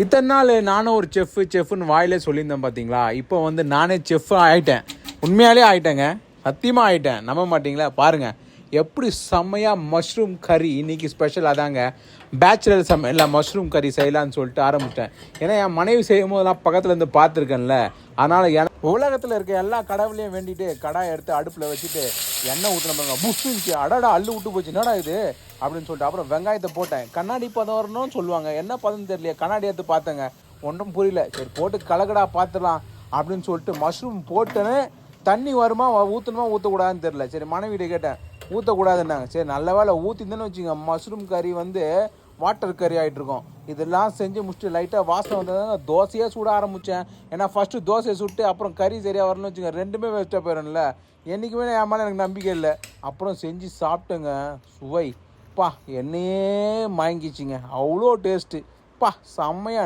இத்தனை நாள் நானும் ஒரு செஃப்னு வாயிலே சொல்லியிருந்தேன் பார்த்தீங்களா. இப்போ வந்து நானே செஃப் ஆகிட்டேன். உண்மையாலே ஆகிட்டேங்க, சத்தியமாக ஆகிட்டேன். நம்ப மாட்டிங்களா? பாருங்கள் எப்படி செம்மையாக மஷ்ரூம் கறி இன்றைக்கி ஸ்பெஷல். அதாங்க பேச்சுலர் இல்லை மஷ்ரூம் கறி செய்யலான்னு சொல்லிட்டு ஆரம்பிச்சிட்டேன். ஏன்னா என் மனைவி செய்யும் போதெல்லாம் பக்கத்தில் இருந்து பார்த்துருக்கேன்ல. அதனால் உலகத்தில் இருக்க எல்லா கடவுளையும் வேண்டிட்டு கடாயை எடுத்து அடுப்பில் வச்சுட்டு எண்ணெய் ஊற்றின பாருங்க, புஷ்ஷுச்சு, அடடா அள்ளு விட்டு போச்சு, என்னடா இது அப்படின்னு சொல்லிட்டு அப்புறம் வெங்காயத்தை போட்டேன். கண்ணாடி பதம் வரணும்னு சொல்லுவாங்க, என்ன பதம் தெரியலையே, கண்ணாடி எடுத்து பார்த்தேங்க, ஒன்றும் புரியல. சரி போட்டு கலக்கடா பார்த்துடலாம் அப்படின்னு சொல்லிட்டு மஷ்ரூம் போட்டேன்னு தண்ணி வருமா ஊற்றணுமா ஊற்றக்கூடாதுன்னு தெரில. சரி மனைவிட்ட கேட்டேன், ஊற்றக்கூடாதுன்னாங்க. சரி நல்ல வேலை ஊற்றிருந்தேன்னு வச்சுங்க, மஷ்ரூம் கறி வந்து வாட்டர் கறி ஆகிட்ருக்கோம். இதெல்லாம் செஞ்சு முடிச்சுட்டு லைட்டாக வாசனை வந்ததுங்க, தோசையாக சுட ஆரம்பித்தேன். ஏன்னா ஃபஸ்ட்டு தோசையை சுட்டு அப்புறம் கறி சரியாக வரணும்னு வச்சுங்க, ரெண்டுமே வேஸ்ட்டாக போயிடும்ல. என்றைக்குமே என் மேலே எனக்கு நம்பிக்கை இல்லை. அப்புறம் செஞ்சு சாப்பிட்டேங்க, சுவை பா என்னையே மயங்கிச்சிங்க, அவ்வளோ டேஸ்ட்டு பா, செம்மையாக.